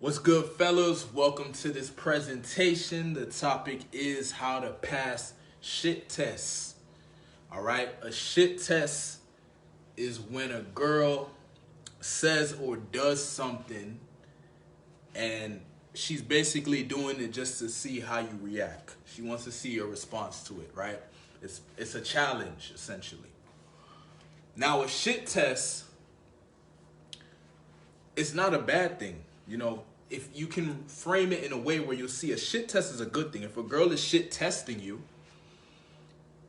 What's good, fellas? Welcome to this presentation. The topic is how to pass shit tests. All right, a shit test is when a girl says or does something and she's basically doing it just to see how you react. She wants to see your response to it, right? It's a challenge essentially. Now, a shit test, it's not a bad thing. If you can frame it in a way where you'll see a shit test is a good thing. If a girl is shit testing you,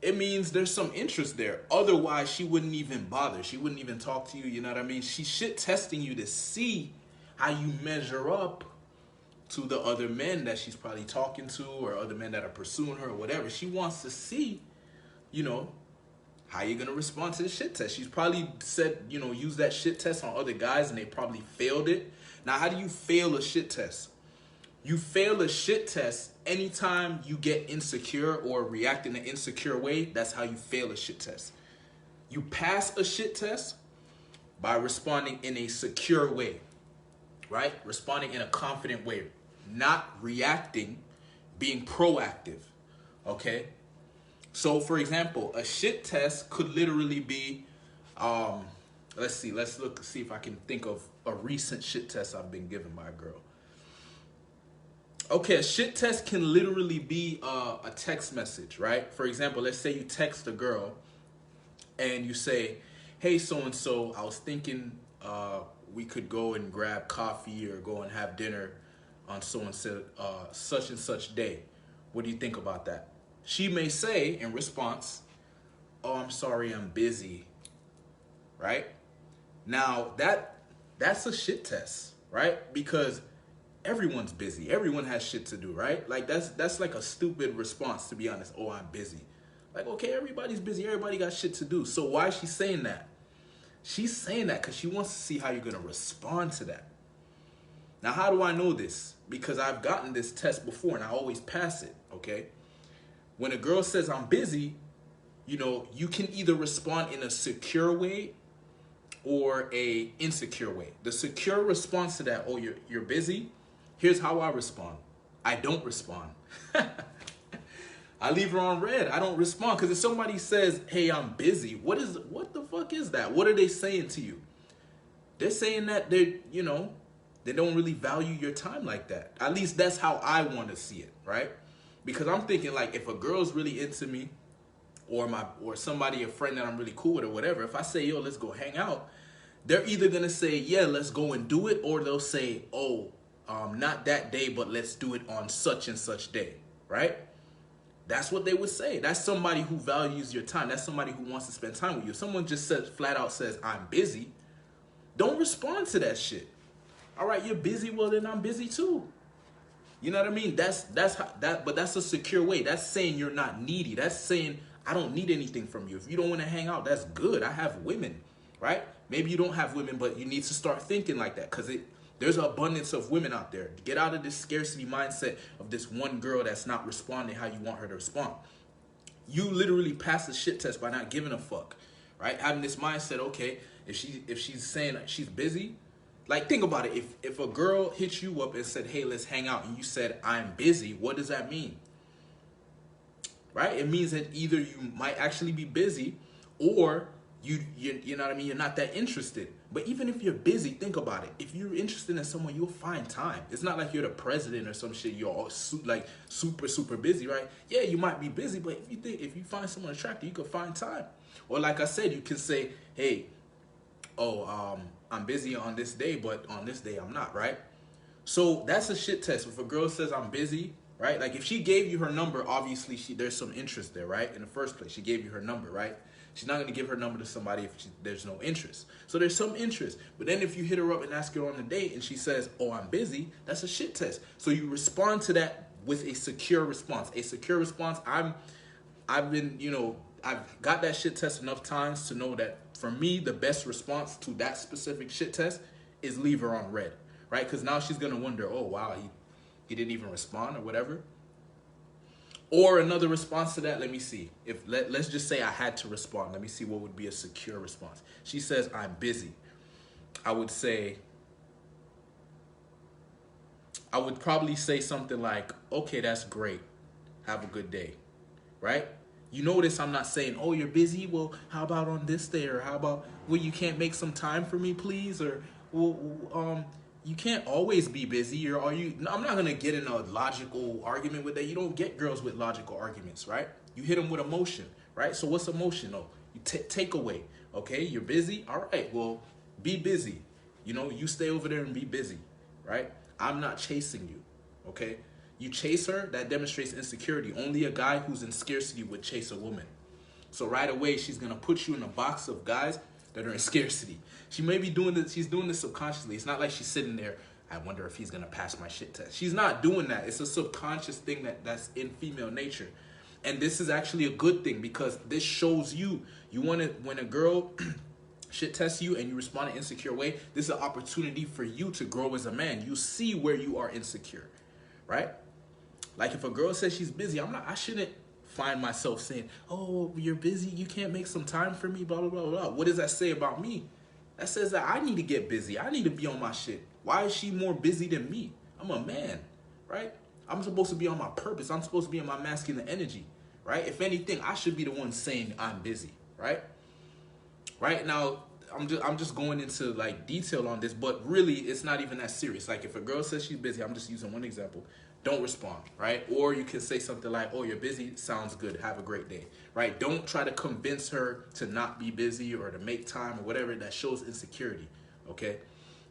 it means there's some interest there. Otherwise, she wouldn't even bother. She wouldn't even talk to you. You know what I mean? She's shit testing you to see how you measure up to the other men that she's probably talking to or other men that are pursuing her or whatever. She wants to see, you know, how you gonna respond to the shit test. She's probably said, use that shit test on other guys and they probably failed it. Now, how do you fail a shit test? You fail a shit test anytime you get insecure or react in an insecure way. That's how you fail a shit test. You pass a shit test by responding in a secure way, right? Responding in a confident way, not reacting, being proactive, okay? So, for example, a shit test could literally be, let's see if I can think of a recent shit test I've been given by a girl. Okay, a shit test can literally be a text message, right? For example, let's say you text a girl and you say, hey, so-and-so, I was thinking we could go and grab coffee or go and have dinner on so-and-so, such and such day. What do you think about that? She may say in response, oh, I'm sorry, I'm busy, right? Now, that's a shit test, right? Because everyone's busy. Everyone has shit to do, right? Like, that's like a stupid response, to be honest. Oh, I'm busy. Like, okay, everybody's busy. Everybody got shit to do. So why is she saying that? She's saying that because she wants to see how you're going to respond to that. Now, how do I know this? Because I've gotten this test before and I always pass it, okay? When a girl says I'm busy, you can either respond in a secure way or a insecure way. The secure response to that, oh, you're busy, here's how I respond. I don't respond. I leave her on red. I don't respond. Because if somebody says, hey, I'm busy, what the fuck is that? What are they saying to you? They're saying that they don't really value your time like that. At least that's how I want to see it, right? Because I'm thinking, like, if a girl's really into me or somebody, a friend that I'm really cool with or whatever, if I say, yo, let's go hang out, they're either going to say, yeah, let's go and do it, or they'll say, oh, not that day, but let's do it on such and such day, right? That's what they would say. That's somebody who values your time. That's somebody who wants to spend time with you. If someone just flat out says, I'm busy, don't respond to that shit. All right, you're busy, well, then I'm busy too. You know what I mean? But that's a secure way. That's saying you're not needy. That's saying I don't need anything from you. If you don't want to hang out, that's good. I have women, right? Maybe you don't have women, but you need to start thinking like that because there's an abundance of women out there. Get out of this scarcity mindset of this one girl that's not responding how you want her to respond. You literally pass the shit test by not giving a fuck, right? Having this mindset, okay, if she's saying that she's busy, like, think about it. If a girl hits you up and said, hey, let's hang out, and you said, I'm busy, what does that mean? Right? It means that either you might actually be busy or you know what I mean, you're not that interested. But even if you're busy, think about it. If you're interested in someone, you'll find time. It's not like you're the president or some shit. You're all super busy, right? Yeah, you might be busy, but if you find someone attractive, you could find time. Or like I said, you can say, hey, I'm busy on this day, but on this day I'm not, right? So that's a shit test. If a girl says I'm busy, right? Like, if she gave you her number, obviously there's some interest there, right? In the first place, she gave you her number, right? She's not going to give her number to somebody if there's no interest. So there's some interest. But then if you hit her up and ask her on a date and she says, oh, I'm busy, that's a shit test. So you respond to that with a secure response. A secure response, I've got that shit test enough times to know that for me, the best response to that specific shit test is leave her on red, right? Because now she's going to wonder, oh, wow, he didn't even respond or whatever. Or another response to that, let me see. Let's just say I had to respond. Let me see what would be a secure response. She says, I'm busy. I would say, I would probably say something like, okay, that's great. Have a good day. Right? You notice I'm not saying, oh, you're busy. Well, how about on this day? Or how about, well, you can't make some time for me, please? Or, well, you can't always be busy. Or are you, no, I'm not going to get in a logical argument with that. You don't get girls with logical arguments, right? You hit them with emotion, right? So what's emotional? You take away. Okay, you're busy. All right, well, be busy. You know, you stay over there and be busy, right? I'm not chasing you, okay? You chase her, that demonstrates insecurity. Only a guy who's in scarcity would chase a woman. So right away, she's gonna put you in a box of guys that are in scarcity. She may be doing this, she's doing this subconsciously. It's not like she's sitting there, I wonder if he's gonna pass my shit test. She's not doing that. It's a subconscious thing that's in female nature. And this is actually a good thing because this shows you want to, when a girl shit tests you and you respond in an insecure way, this is an opportunity for you to grow as a man. You see where you are insecure, right? Like if a girl says she's busy, I shouldn't find myself saying, oh, you're busy, you can't make some time for me, blah, blah, blah, blah. What does that say about me? That says that I need to get busy. I need to be on my shit. Why is she more busy than me? I'm a man, right? I'm supposed to be on my purpose. I'm supposed to be on my masculine energy, right? If anything, I should be the one saying I'm busy, right? Right now, I'm just going into like detail on this, but really it's not even that serious. Like if a girl says she's busy, I'm just using one example. Don't respond, right? Or you can say something like, oh, you're busy, sounds good, have a great day, right? Don't try to convince her to not be busy or to make time or whatever. That shows insecurity, okay?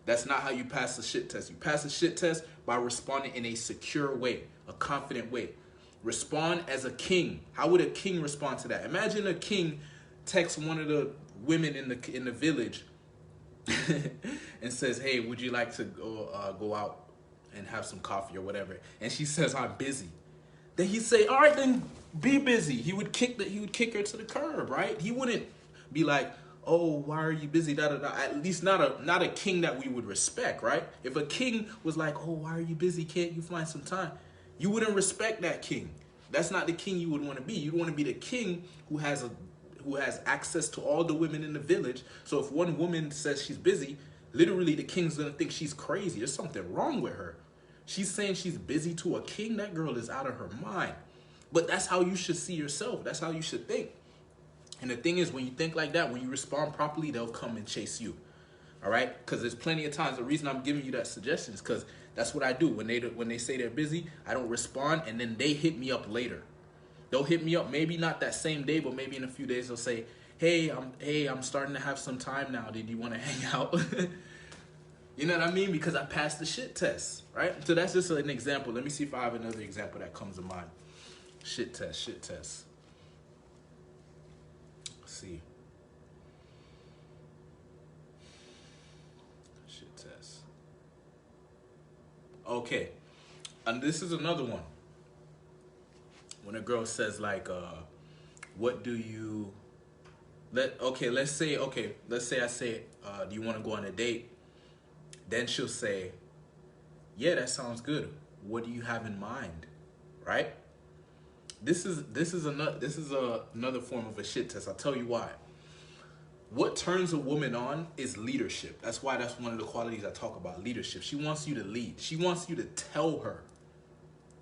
That's not how you pass the shit test. You pass the shit test by responding in a secure way, a confident way. Respond as a king. How would a king respond to that? Imagine a king texts one of the women in the village and says, hey, would you like to go out and have some coffee or whatever? And she says, I'm busy. Then he'd say, all right, then be busy. He would kick her to the curb, right? He wouldn't be like, oh, why are you busy? Da, da, da. At least not a king that we would respect, right? If a king was like, oh, why are you busy? Can't you find some time? You wouldn't respect that king. That's not the king you would want to be. You'd want to be the king who has access to all the women in the village. So if one woman says she's busy, literally the king's gonna think she's crazy. There's something wrong with her. She's saying she's busy to a king. That girl is out of her mind. But that's how you should see yourself. That's how you should think. And the thing is, when you think like that, when you respond properly, they'll come and chase you. All right? Because there's plenty of times. The reason I'm giving you that suggestion is because that's what I do. When they say they're busy, I don't respond, and then they hit me up later. They'll hit me up, maybe not that same day, but maybe in a few days they'll say, hey, I'm starting to have some time now. Did you want to hang out? You know what I mean? Because I passed the shit test, right? So that's just an example. Let me see if I have another example that comes to mind. Shit test. Let's see. Shit test. Okay. And this is another one. When a girl says like, what do you, let's say I say, do you want to go on a date? Then she'll say, yeah, that sounds good. What do you have in mind? Right? This is another form of a shit test. I'll tell you why. What turns a woman on is leadership. That's why that's one of the qualities I talk about, leadership. She wants you to lead. She wants you to tell her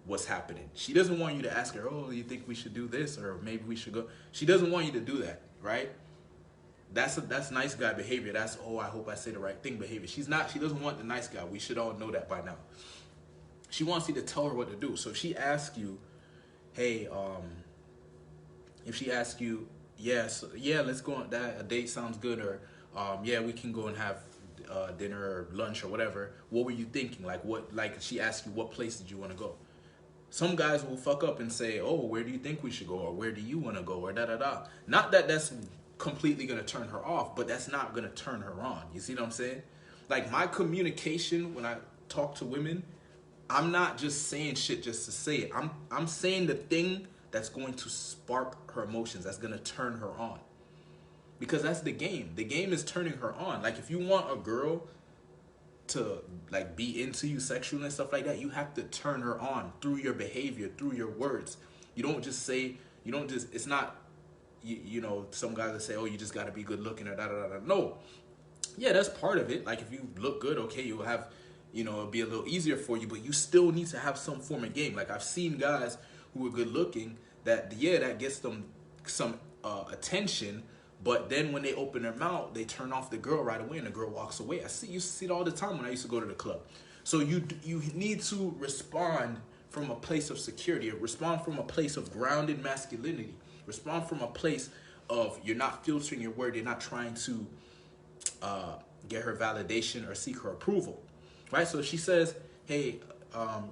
what's happening. She doesn't want you to ask her, oh, you think we should do this or maybe we should go. She doesn't want you to do that, right? That's nice guy behavior. That's, oh, I hope I say the right thing behavior. She doesn't want the nice guy. We should all know that by now. She wants you to tell her what to do. So if she asks you, hey, if she asks you, yes, yeah, let's go on that, a date sounds good, or yeah, we can go and have dinner or lunch or whatever. What were you thinking? Like she asked you, what place did you want to go? Some guys will fuck up and say, oh, where do you think we should go? Or where do you want to go? Or da-da-da. Not that that's completely going to turn her off, but that's not going to turn her on. You see what I'm saying? Like my communication when I talk to women, I'm not just saying shit just to say it. I'm saying the thing that's going to spark her emotions, that's going to turn her on. Because that's the game. The game is turning her on. Like if you want a girl to like be into you sexually and stuff like that, you have to turn her on through your behavior, through your words. It's not, you know, some guys that say, oh, you just got to be good looking or da da da da. No. Yeah, that's part of it. Like if you look good, okay, you'll have, you know, it'll be a little easier for you, but you still need to have some form of game. Like I've seen guys who are good looking that, yeah, that gets them some attention, but then when they open their mouth, they turn off the girl right away and the girl walks away. I see, you see it all the time when I used to go to the club. So you need to respond from a place of security, respond from a place of grounded masculinity, respond from a place of you're not filtering your word, you're not trying to get her validation or seek her approval, right? So if she says, hey,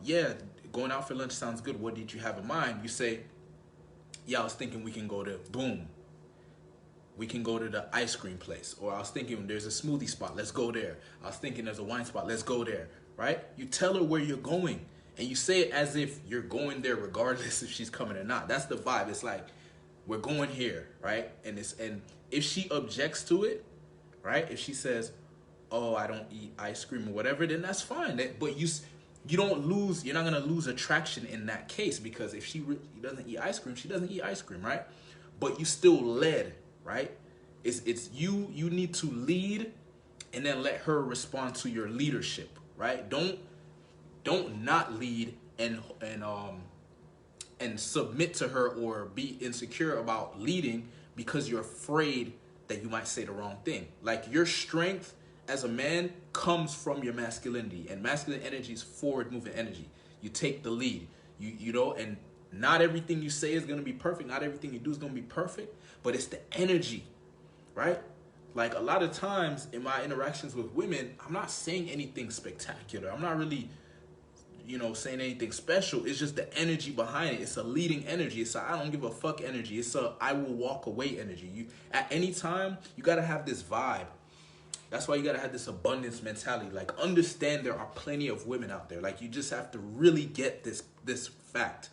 yeah, going out for lunch sounds good, what did you have in mind? You say, yeah, I was thinking we can go to boom, we can go to the ice cream place, or I was thinking there's a smoothie spot, let's go there. I was thinking there's a wine spot, let's go there, right? You tell her where you're going, and you say it as if you're going there regardless if she's coming or not. That's the vibe. It's like, we're going here, right? And if she objects to it, right? If she says, oh, I don't eat ice cream or whatever, then that's fine. But you don't lose, you're not gonna lose attraction in that case, because if she doesn't eat ice cream, she doesn't eat ice cream, right? But you still led, right? It's you need to lead and then let her respond to your leadership, right? Don't not lead and submit to her or be insecure about leading because you're afraid that you might say the wrong thing. Like, your strength as a man comes from your masculinity, and masculine energy is forward moving energy. You take the lead, you know, and not everything you say is going to be perfect. Not everything you do is going to be perfect, but it's the energy, right? Like, a lot of times in my interactions with women, I'm not saying anything spectacular. I'm not really, you know, saying anything special. It's just the energy behind it. It's a leading energy. It's a I don't give a fuck energy. It's a I will walk away energy. You, at any time, you got to have this vibe. That's why you got to have this abundance mentality. Like, understand there are plenty of women out there. Like, you just have to really get this fact.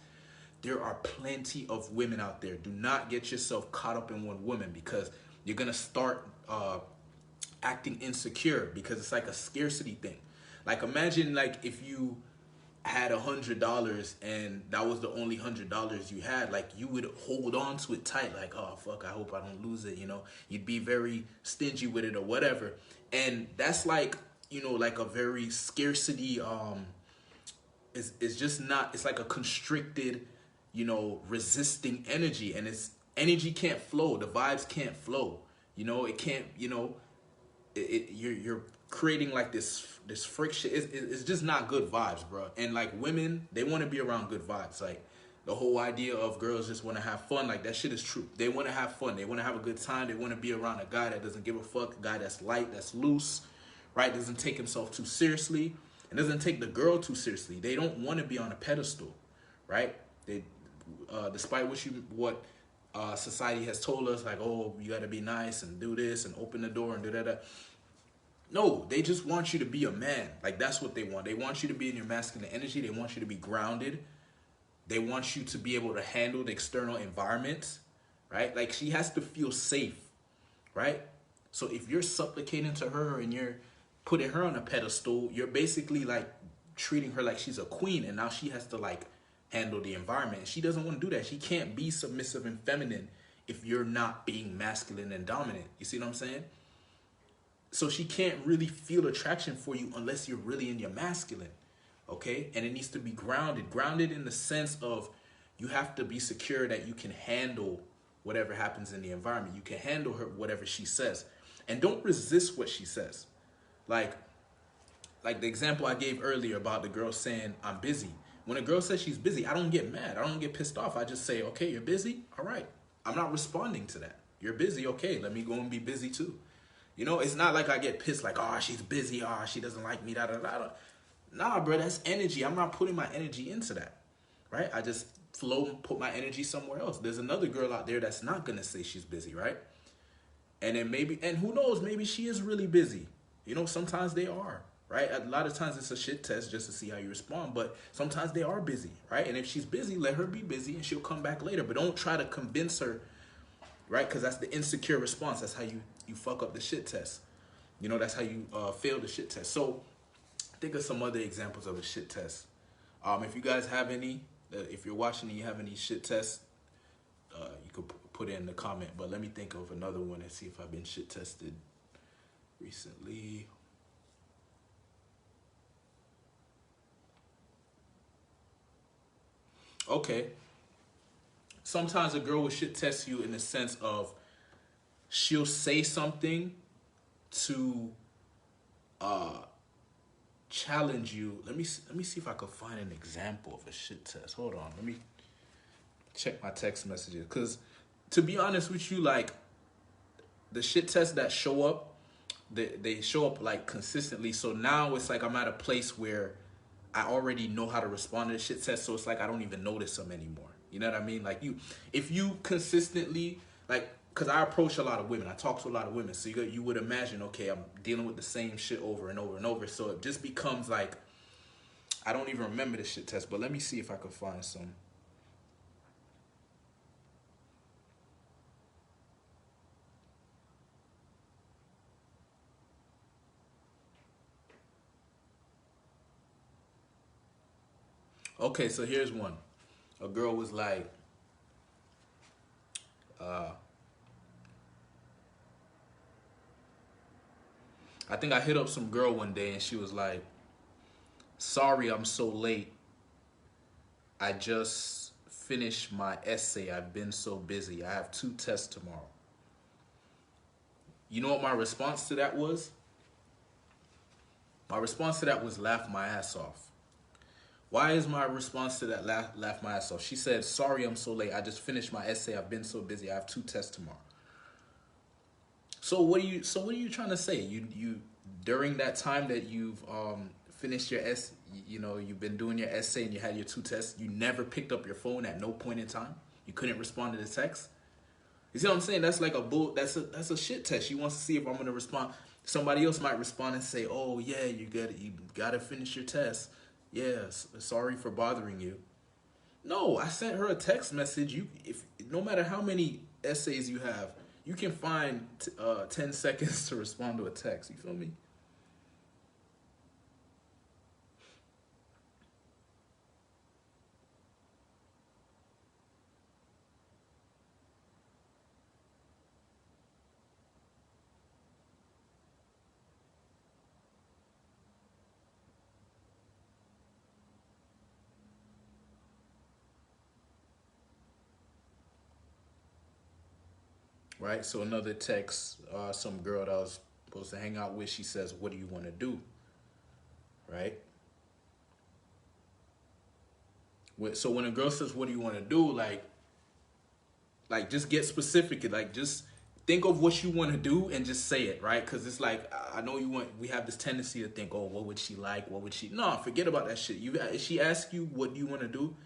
There are plenty of women out there. Do not get yourself caught up in one woman, because you're going to start acting insecure, because it's like a scarcity thing. Like, imagine, like, if you had $100 and that was the only $100 you had, like, you would hold on to it tight, like, oh fuck, I hope I don't lose it, you know. You'd be very stingy with it or whatever. And that's like, you know, like a very scarcity is just not, it's like a constricted, you know, resisting energy, and it's energy can't flow, the vibes can't flow, you know. It can't, you know, you're creating like this friction. It's just not good vibes, bro. And like, women, they want to be around good vibes. Like, the whole idea of girls just want to have fun, like, that shit is true. They want to have fun, they want to have a good time, they want to be around a guy that doesn't give a fuck, a guy that's light, that's loose, right? Doesn't take himself too seriously and doesn't take the girl too seriously. They don't want to be on a pedestal, right? They despite what society has told us, like, oh, you got to be nice and do this and open the door and do that. No, they just want you to be a man. Like, that's what they want. They want you to be in your masculine energy. They want you to be grounded. They want you to be able to handle the external environment, right? Like, she has to feel safe, right? So if you're supplicating to her and you're putting her on a pedestal, you're basically like treating her like she's a queen, and now she has to like handle the environment. She doesn't want to do that. She can't be submissive and feminine if you're not being masculine and dominant. You see what I'm saying? So she can't really feel attraction for you unless you're really in your masculine, okay? And it needs to be grounded. Grounded in the sense of, you have to be secure that you can handle whatever happens in the environment. You can handle her, whatever she says. And don't resist what she says. Like the example I gave earlier about the girl saying, I'm busy. When a girl says she's busy, I don't get mad. I don't get pissed off. I just say, okay, you're busy? All right. I'm not responding to that. You're busy? Okay, let me go and be busy too. You know, it's not like I get pissed like, oh, she's busy, oh, she doesn't like me, da da da. Nah, bro, that's energy. I'm not putting my energy into that, right? I just put my energy somewhere else. There's another girl out there that's not gonna say she's busy, right? And then maybe, and who knows, maybe she is really busy. You know, sometimes they are, right? A lot of times it's a shit test just to see how you respond, but sometimes they are busy, right? And if she's busy, let her be busy and she'll come back later. But don't try to convince her, right? Because that's the insecure response. That's how you fuck up the shit test. You know, that's how you fail the shit test. So think of some other examples of a shit test. If you guys have any, if you're watching and you have any shit tests, you could put it in the comment. But let me think of another one and see if I've been shit tested recently. Okay. Sometimes a girl will shit test you in the sense of she'll say something to uh challenge you. Let me see if I could find an example of a shit test. Hold on. Let me check my text messages, cuz to be honest with you, like the shit tests that show up, they show up like consistently. So now it's like I'm at a place where I already know how to respond to the shit test. So it's like I don't even notice them anymore. You know what I mean? Like if you consistently like, because I approach a lot of women, I talk to a lot of women. So you would imagine, okay, I'm dealing with the same shit over and over and over. So it just becomes like I don't even remember the shit test. But let me see if I could find some. Okay, so here's one. A girl was like, uh, I think I hit up some girl one day and she was like, sorry I'm so late. I just finished my essay. I've been so busy. I have 2 tests tomorrow. You know what my response to that was? My response to that was laugh my ass off. Why is my response to that laugh my ass off? She said, sorry I'm so late. I just finished my essay. I've been so busy. I have 2 tests tomorrow. So what are you trying to say? You during that time that you've finished your you know, you've been doing your essay and you had your 2 tests, you never picked up your phone at no point in time? You couldn't respond to the text? You see what I'm saying? That's like that's a shit test. She wants to see if I'm gonna respond. Somebody else might respond and say, "Oh yeah, you gotta finish your test. Yes, sorry for bothering you." No, I sent her a text message. If no matter how many essays you have, you can find 10 seconds to respond to a text. You feel me? Right. So another text, some girl that I was supposed to hang out with, she says, "What do you want to do?" Right. So when a girl says, "What do you want to do?" like just get specific. Like just think of what you want to do and just say it, right? Because it's like I know you want. We have this tendency to think, "Oh, what would she like? What would she?" No, forget about that shit. If she asks you what do you want to do,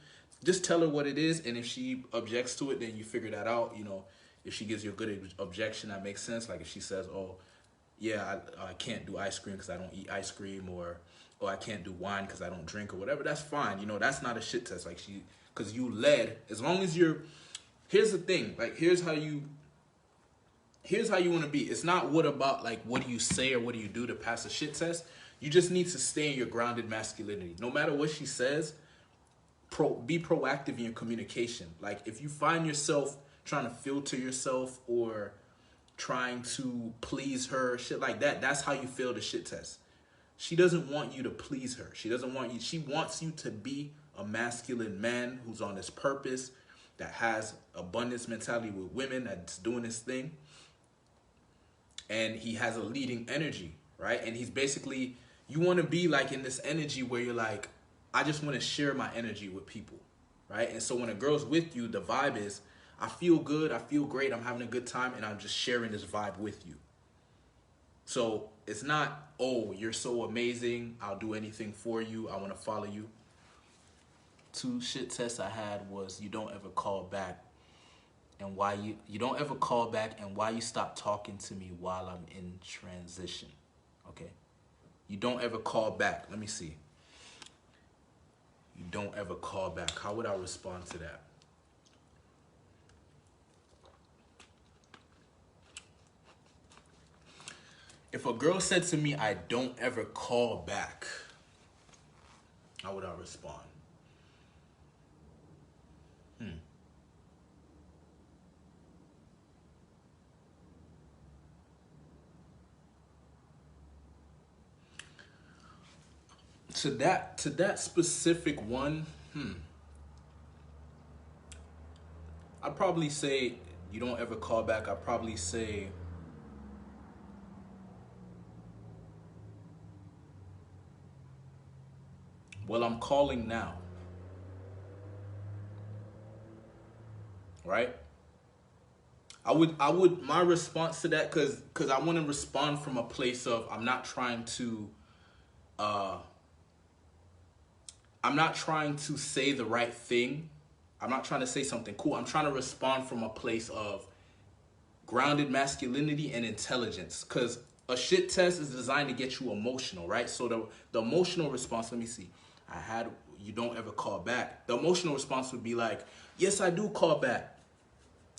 just tell her what it is, and if she objects to it, then you figure that out. You know, if she gives you a good objection, that makes sense. Like if she says, "Oh, yeah, I can't do ice cream because I don't eat ice cream," or "Oh, I can't do wine because I don't drink," or whatever, that's fine. You know, that's not a shit test. Like because you led, as long as you're. Here's the thing. Like here's how you want to be. It's not what about like what do you say or what do you do to pass a shit test. You just need to stay in your grounded masculinity. No matter what she says, be proactive in your communication. Like if you find yourself trying to filter yourself or trying to please her, shit like that, that's how you fail the shit test. She doesn't want you to please her. She doesn't want you. She wants you to be a masculine man who's on his purpose, that has abundance mentality with women, that's doing his thing. And he has a leading energy, right? And he's basically, you want to be like in this energy where you're like, I just want to share my energy with people, right? And so when a girl's with you, the vibe is, I feel good, I feel great, I'm having a good time, and I'm just sharing this vibe with you. So it's not, oh, you're so amazing, I'll do anything for you, I want to follow you. 2 shit tests I had was you don't ever call back, and why you don't ever call back, and why you stop talking to me while I'm in transition. Okay. You don't ever call back. Let me see. You don't ever call back. How would I respond to that? If a girl said to me, I don't ever call back, how would I respond? Hmm. To that specific one, I'd probably say you don't ever call back. I'd probably say, well, I'm calling now, right? My response to that, cause I want to respond from a place of uh, I'm not trying to say the right thing. I'm not trying to say something cool. I'm trying to respond from a place of grounded masculinity and intelligence. Because a shit test is designed to get you emotional, right? So the emotional response, let me see. I had, you don't ever call back. The emotional response would be like, yes, I do call back.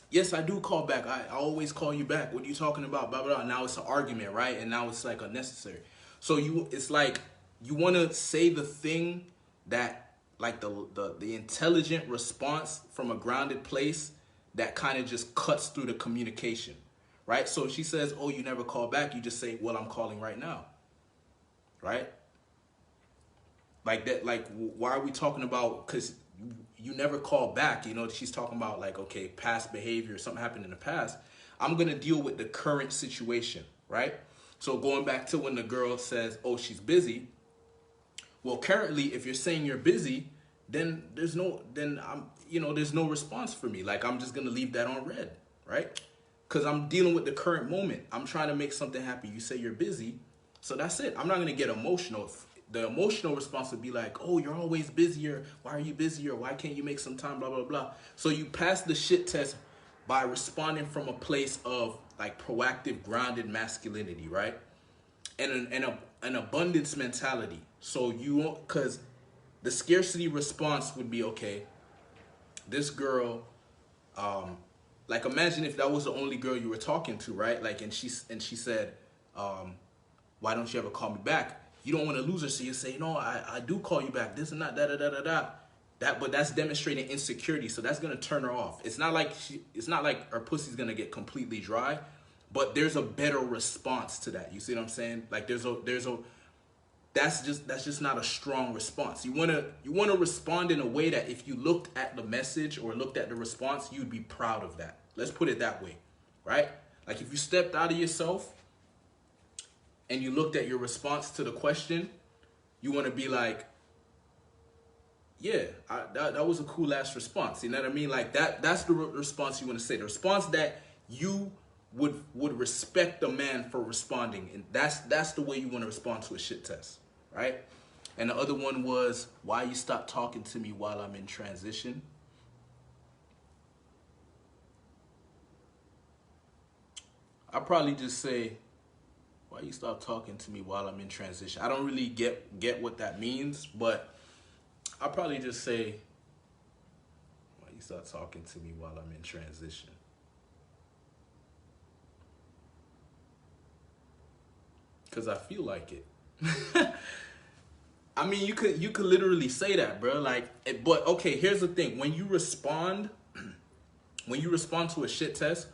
Yes, I do call back. I always call you back. What are you talking about? Blah, blah, blah. Now it's an argument, right? And now it's like unnecessary. So it's like you want to say the thing that, like the intelligent response from a grounded place that kind of just cuts through the communication, right? So if she says, oh, you never call back, you just say, well, I'm calling right now, right? Like that, like, why are we talking about, because you never call back, you know, she's talking about like, okay, past behavior, something happened in the past. I'm going to deal with the current situation, right? So going back to when the girl says, oh, she's busy. Well, currently, if you're saying you're busy, then there's no response for me. Like, I'm just going to leave that on red, right? Because I'm dealing with the current moment. I'm trying to make something happen. You say you're busy. So that's it. I'm not going to get emotional. The emotional response would be like, oh, you're always busier. Why are you busier? Why can't you make some time? Blah, blah, blah. So you pass the shit test by responding from a place of like proactive, grounded masculinity, right? And an abundance mentality. So you won't, because the scarcity response would be, okay, this girl, like imagine if that was the only girl you were talking to, right? Like, and she said, why don't you ever call me back? You don't want to lose her, so you say, no, I do call you back. This and that, da da da da da. But that's demonstrating insecurity, so that's gonna turn her off. It's not like her pussy's gonna get completely dry, but there's a better response to that. You see what I'm saying? Like that's just not a strong response. You wanna respond in a way that if you looked at the message or looked at the response, you'd be proud of that. Let's put it that way, right? Like if you stepped out of yourself and you looked at your response to the question, you want to be like, yeah, that was a cool ass response. You know what I mean? Like that's the response you want to say. The response that you would respect a man for responding, and that's the way you want to respond to a shit test, right? And the other one was, why you stop talking to me while I'm in transition? I'll probably just say, why you stop talking to me while I'm in transition? I don't really get what that means, but I'll probably just say, why you stop talking to me while I'm in transition? Because I feel like it. I mean, you could literally say that, bro. Like, but okay, here's the thing. When you respond to a shit test,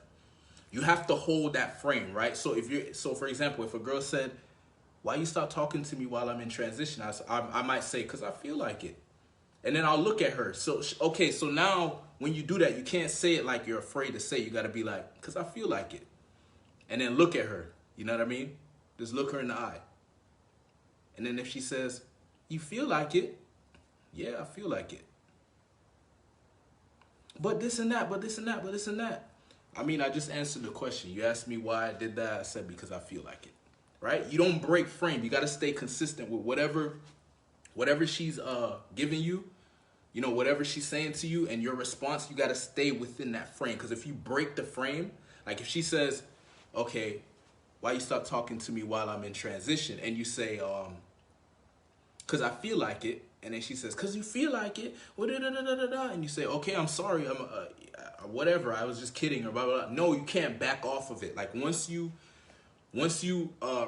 you have to hold that frame, right? So for example, if a girl said, why you stop talking to me while I'm in transition? I might say, because I feel like it. And then I'll look at her. So, okay, so now when you do that, you can't say it like you're afraid to say. You got to be like, because I feel like it. And then look at her. You know what I mean? Just look her in the eye. And then if she says, you feel like it? Yeah, I feel like it. But this and that, but this and that, but this and that. I mean, I just answered the question. You asked me why I did that. I said, because I feel like it. Right? You don't break frame. You got to stay consistent with whatever she's giving you, you know, whatever she's saying to you, and your response, you got to stay within that frame. Because if you break the frame, like if she says, okay, why you stop talking to me while I'm in transition? And you say, because I feel like it. And then she says, because you feel like it. And you say, okay, I'm sorry. I'm whatever. I was just kidding or blah, blah, blah. No, you can't back off of it. Like once you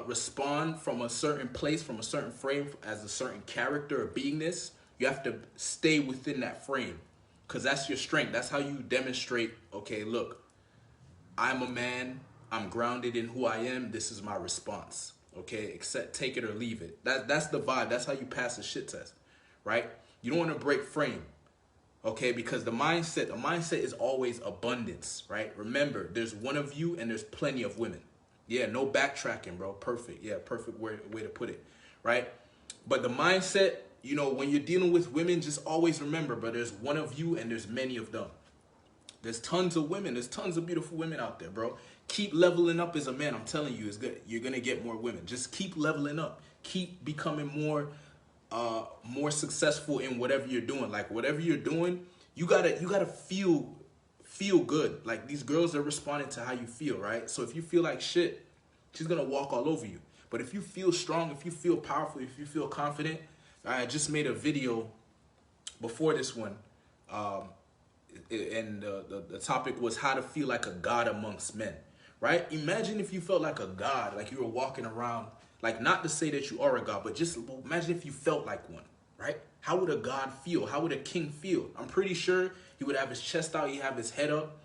respond from a certain place, from a certain frame, as a certain character or beingness, you have to stay within that frame, because that's your strength. That's how you demonstrate, okay, look, I'm a man, I'm grounded in who I am, this is my response, okay, accept, take it or leave it. That's the vibe. That's how you pass a shit test, right? You don't want to break frame. Okay, because the mindset is always abundance, right? Remember, there's one of you and there's plenty of women. Yeah, no backtracking, bro. Perfect. Yeah, perfect way to put it, right? But the mindset, when you're dealing with women, just always remember, bro, there's one of you and there's many of them. There's tons of women. There's tons of beautiful women out there, bro. Keep leveling up as a man. I'm telling you, it's good. You're gonna get more women. Just keep leveling up. Keep becoming more successful in whatever you're doing. Like whatever you're doing, you gotta feel good. Like these girls are responding to how you feel, right? So if you feel like shit, she's gonna walk all over you. But if you feel strong, if you feel powerful, if you feel confident, I just made a video before this one. And the topic was how to feel like a god amongst men, right? Imagine if you felt like a god, like you were walking around, like not to say that you are a god, but just imagine if you felt like one, right? How would a god feel? How would a king feel? I'm pretty sure he would have his chest out, he'd have his head up,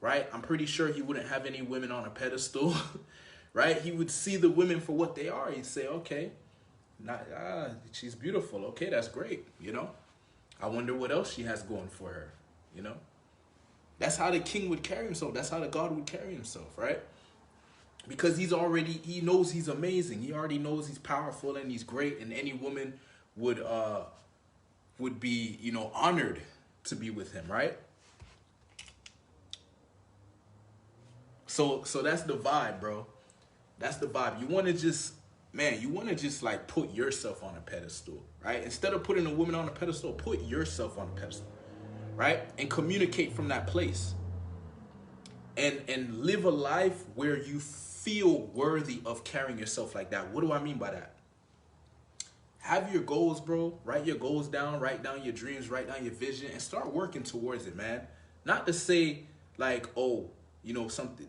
right? I'm pretty sure he wouldn't have any women on a pedestal, right? He would see the women for what they are. He'd say, okay, she's beautiful. Okay, that's great, I wonder what else she has going for her, That's how the king would carry himself. That's how the God would carry himself, right? Because he knows he's amazing. He already knows he's powerful and he's great, and any woman would be, honored to be with him, right? So that's the vibe, bro. That's the vibe. You want to just like put yourself on a pedestal, right? Instead of putting a woman on a pedestal, put yourself on a pedestal, right? And communicate from that place. And live a life where you feel worthy of carrying yourself like that. What do I mean by that? Have your goals, bro. Write your goals down. Write down your dreams. Write down your vision and start working towards it, man. Not to say like, oh,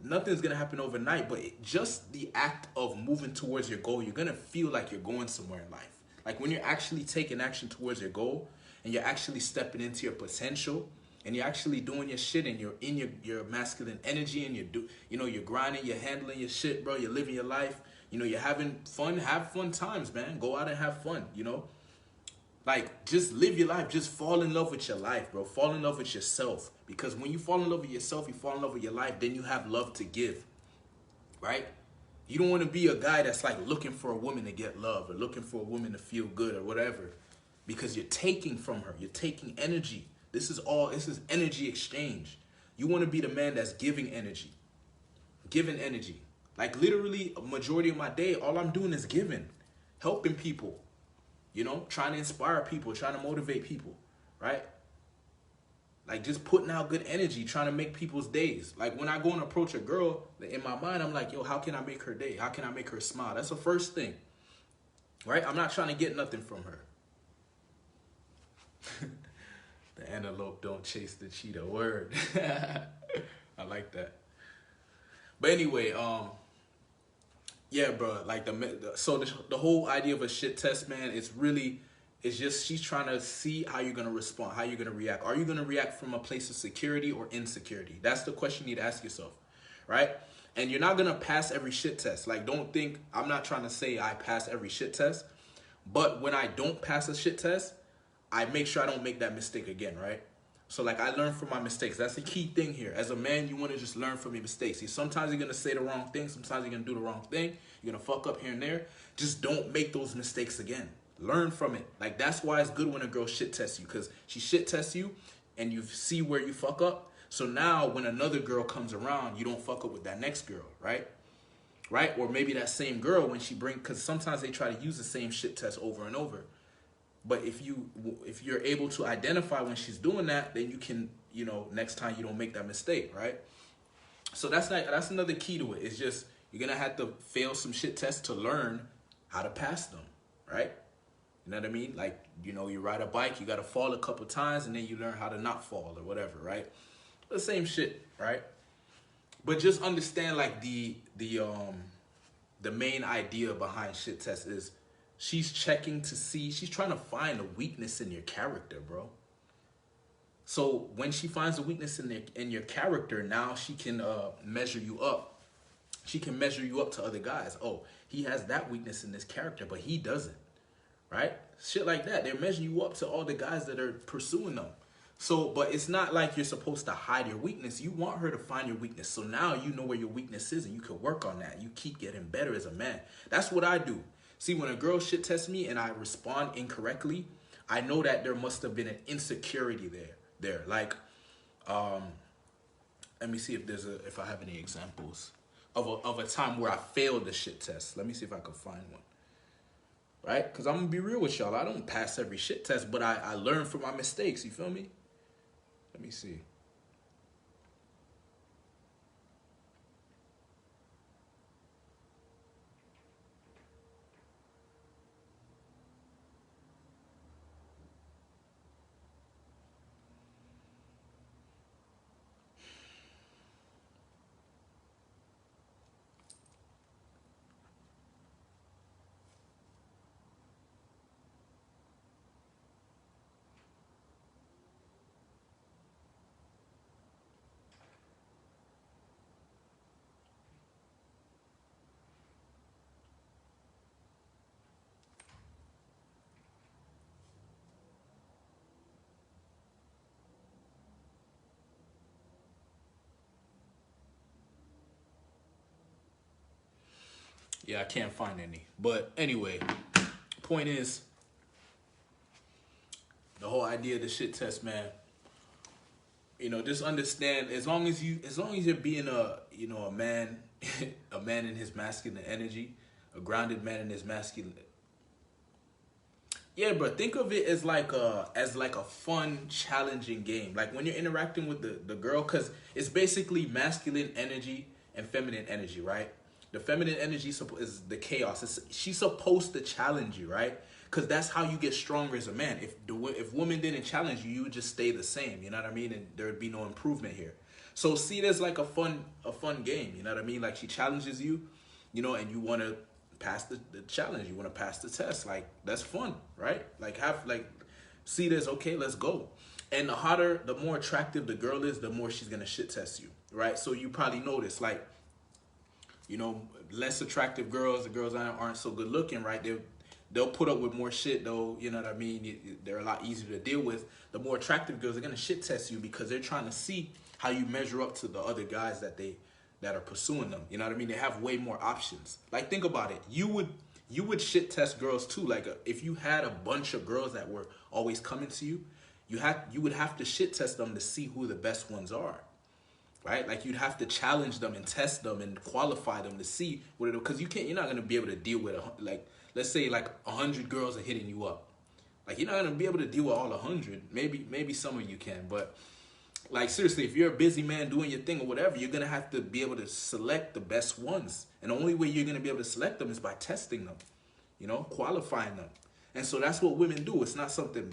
nothing's going to happen overnight, but just the act of moving towards your goal, you're going to feel like you're going somewhere in life. Like when you're actually taking action towards your goal and you're actually stepping into your potential and you're actually doing your shit and you're in your masculine energy and you're grinding, you're handling your shit, bro. You're living your life. You're having fun. Have fun times, man. Go out and have fun, Like, just live your life. Just fall in love with your life, bro. Fall in love with yourself. Because when you fall in love with yourself, you fall in love with your life, then you have love to give, right? You don't want to be a guy that's like looking for a woman to get love or looking for a woman to feel good or whatever. Because you're taking from her. You're taking energy. This is energy exchange. You want to be the man that's giving energy. Giving energy. Like literally a majority of my day, all I'm doing is giving. Helping people. Trying to inspire people, trying to motivate people, right? Like just putting out good energy, trying to make people's days. Like when I go and approach a girl, in my mind, I'm like, yo, how can I make her day? How can I make her smile? That's the first thing, right? I'm not trying to get nothing from her. The antelope don't chase the cheetah. Word. I like that. But anyway, yeah, bro. Like the whole idea of a shit test, man, it's just she's trying to see how you're gonna respond, how you're gonna react. Are you gonna react from a place of security or insecurity? That's the question you need to ask yourself, right? And you're not gonna pass every shit test. Like, don't think I'm not trying to say I pass every shit test, but when I don't pass a shit test, I make sure I don't make that mistake again, right? So like I learn from my mistakes. That's the key thing here. As a man, you want to just learn from your mistakes. See, sometimes you're going to say the wrong thing. Sometimes you're going to do the wrong thing. You're going to fuck up here and there. Just don't make those mistakes again. Learn from it. Like that's why it's good when a girl shit tests you, because she shit tests you and you see where you fuck up. So now when another girl comes around, you don't fuck up with that next girl, right? Right? Or maybe that same girl when because sometimes they try to use the same shit test over and over. But if you're able to identify when she's doing that, then you can, next time you don't make that mistake, right? So that's another key to it. It's just you're gonna have to fail some shit tests to learn how to pass them, right? You know what I mean? Like, you ride a bike, you gotta fall a couple times, and then you learn how to not fall or whatever, right? The same shit, right? But just understand, like the main idea behind shit tests is, she's checking to see, she's trying to find a weakness in your character, bro. So when she finds a weakness in your character, now she can measure you up. She can measure you up to other guys. Oh, he has that weakness in this character, but he doesn't, right? Shit like that. They're measuring you up to all the guys that are pursuing them. So, but it's not like you're supposed to hide your weakness. You want her to find your weakness. So now you know where your weakness is and you can work on that. You keep getting better as a man. That's what I do. See, when a girl shit tests me and I respond incorrectly, I know that there must have been an insecurity there. Like, let me see if I have any examples of a time where I failed the shit test. Let me see if I can find one. Right? Because I'm gonna be real with y'all. I don't pass every shit test, but I learn from my mistakes. You feel me? Let me see. Yeah, I can't find any. But anyway, point is, the whole idea of the shit test, man. You know, just understand, as long as you're being a man, a man in his masculine energy, a grounded man in his masculine. Yeah, bro. Think of it as like a fun, challenging game. Like when you're interacting with the girl, because it's basically masculine energy and feminine energy, right? The feminine energy is the chaos. She's supposed to challenge you, right? Because that's how you get stronger as a man. If women didn't challenge you, you would just stay the same. You know what I mean? And there would be no improvement here. So see it as like a fun game. You know what I mean? Like she challenges you, you know, and you want to pass the challenge. You want to pass the test. Like that's fun, right? Like see this. Okay, let's go. And the more attractive the girl is, the more she's gonna shit test you, right? So you probably notice, like, you know, less attractive girls, the girls that aren't so good looking, right? They'll put up with more shit though. You know what I mean? They're a lot easier to deal with. The more attractive girls are gonna shit test you because they're trying to see how you measure up to the other guys that are pursuing them. You know what I mean? They have way more options. Like think about it. You would shit test girls too. Like if you had a bunch of girls that were always coming to you, you would have to shit test them to see who the best ones are. Right? Like you'd have to challenge them and test them and qualify them to see what it, because you're not gonna be able to deal with like, let's say like 100 girls are hitting you up. Like you're not gonna be able to deal with all 100. Maybe some of you can, but like seriously, if you're a busy man doing your thing or whatever, you're gonna have to be able to select the best ones. And the only way you're gonna be able to select them is by testing them, you know, qualifying them. And so that's what women do. It's not something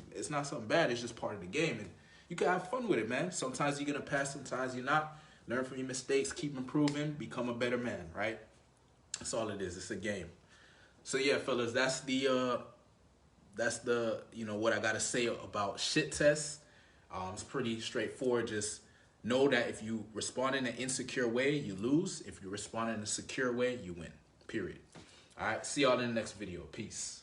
bad, it's just part of the game. And you can have fun with it, man. Sometimes you're gonna pass, sometimes you're not. Learn from your mistakes, keep improving, become a better man, right? That's all it is. It's a game. So yeah, fellas, that's the you know what I gotta say about shit tests. It's pretty straightforward. Just know that if you respond in an insecure way, you lose. If you respond in a secure way, you win. Period. All right. See y'all in the next video. Peace.